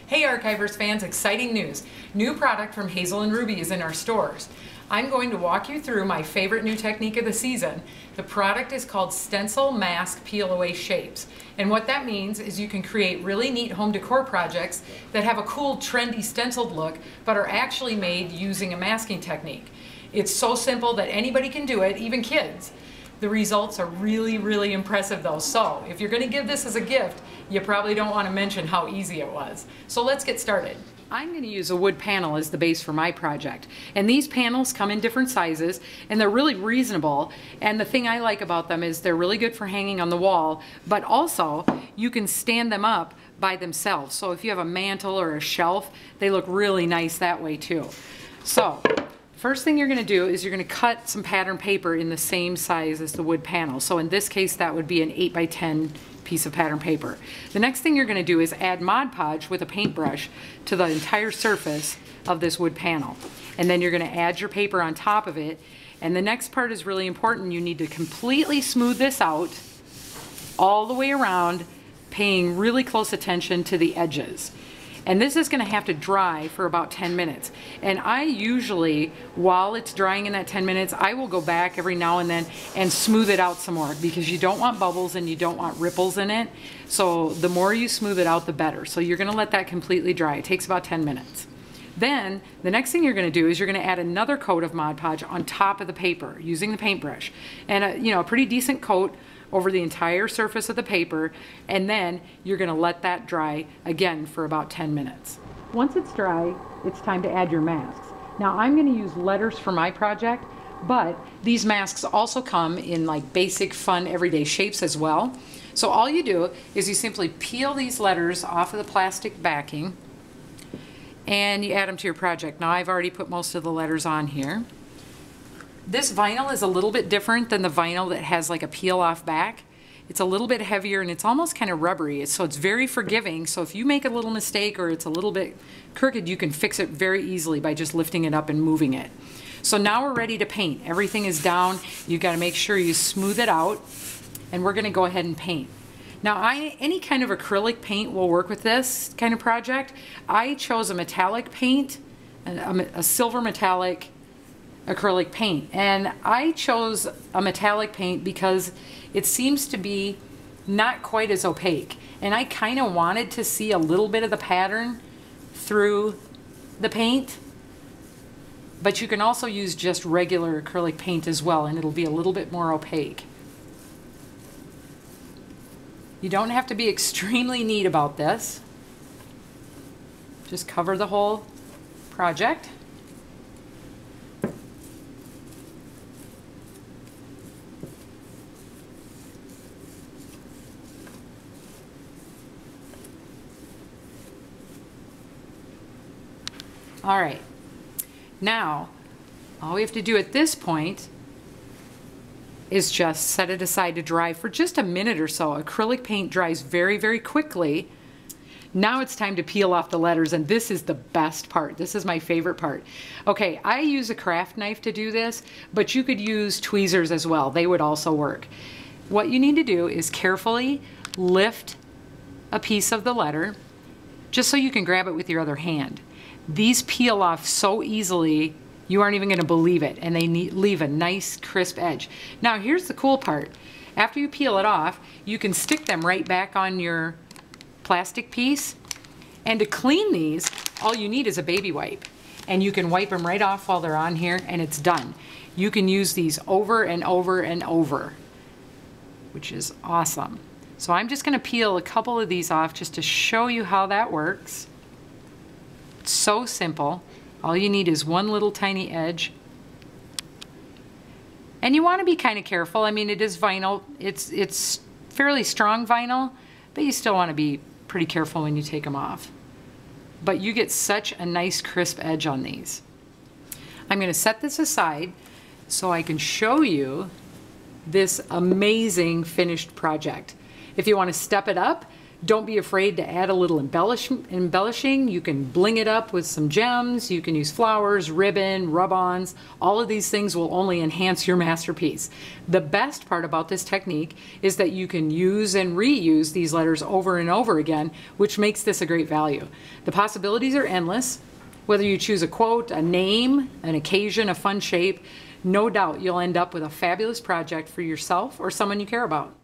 Hey Archivers fans, exciting news. New product from Hazel and Ruby is in our stores. I'm going to walk you through my favorite new technique of the season. The product is called Stencil Mask Peel Away Shapes. And what that means is you can create really neat home decor projects that have a cool, trendy stenciled look, but are actually made using a masking technique. It's so simple that anybody can do it, even kids. The results are really impressive though. So if you're going to give this as a gift, you probably don't want to mention how easy it was. So let's get started. I'm going to use a wood panel as the base for my project. And these panels come in different sizes and they're really reasonable. And the thing I like about them is they're really good for hanging on the wall, but also you can stand them up by themselves. So if you have a mantle or a shelf, they look really nice that way too. So first thing you're going to do is you're going to cut some pattern paper in the same size as the wood panel. So in this case, that would be an 8 by 10 piece of pattern paper. The next thing you're going to do is add Mod Podge with a paintbrush to the entire surface of this wood panel. And then you're going to add your paper on top of it. And the next part is really important. You need to completely smooth this out all the way around, paying really close attention to the edges. And this is going to have to dry for about 10 minutes. And I usually, while it's drying in that 10 minutes, I will go back every now and then and smooth it out some more because you don't want bubbles and you don't want ripples in it. So the more you smooth it out, the better. So you're going to let that completely dry. It takes about 10 minutes. Then the next thing you're going to do is you're going to add another coat of Mod Podge on top of the paper using the paintbrush. And a pretty decent coat over the entire surface of the paper, and then you're going to let that dry again for about 10 minutes. Once it's dry, it's time to add your masks. Now I'm going to use letters for my project, but these masks also come in like basic fun everyday shapes as well. So all you do is you simply peel these letters off of the plastic backing and you add them to your project. Now I've already put most of the letters on here. This vinyl is a little bit different than the vinyl that has like a peel off back. It's a little bit heavier and it's almost kind of rubbery, so it's very forgiving. So if you make a little mistake or it's a little bit crooked, you can fix it very easily by just lifting it up and moving it. So now we're ready to paint. Everything is down. You've got to make sure you smooth it out, and we're going to go ahead and paint. Now any kind of acrylic paint will work with this kind of project. I chose a metallic paint, a silver metallic acrylic paint, and I chose a metallic paint because it seems to be not quite as opaque, and I kind of wanted to see a little bit of the pattern through the paint. But you can also use just regular acrylic paint as well, and it'll be a little bit more opaque. You don't have to be extremely neat about this. Just cover the whole project. All right, now all we have to do at this point is just set it aside to dry for just a minute or so. Acrylic paint dries very quickly. Now it's time to peel off the letters, and this is the best part. This is my favorite part. Okay, I use a craft knife to do this, but you could use tweezers as well. They would also work. What you need to do is carefully lift a piece of the letter just so you can grab it with your other hand. These peel off so easily, you aren't even going to believe it, and they leave a nice crisp edge. Now here's the cool part. After you peel it off, you can stick them right back on your plastic piece. And to clean these, all you need is a baby wipe. And you can wipe them right off while they're on here, and it's done. You can use these over and over and over, which is awesome. So I'm just going to peel a couple of these off just to show you how that works. So simple. All you need is one little tiny edge, and you want to be kind of careful. I mean, it is vinyl, it's fairly strong vinyl, but you still want to be pretty careful when you take them off. But you get such a nice crisp edge on these. I'm going to set this aside so I can show you this amazing finished project. If you want to step it up, Don't be afraid to add a little embellishing. You can bling it up with some gems. You can use flowers, ribbon, rub-ons. All of these things will only enhance your masterpiece. The best part about this technique is that you can use and reuse these letters over and over again, which makes this a great value. The possibilities are endless. Whether you choose a quote, a name, an occasion, a fun shape, no doubt you'll end up with a fabulous project for yourself or someone you care about.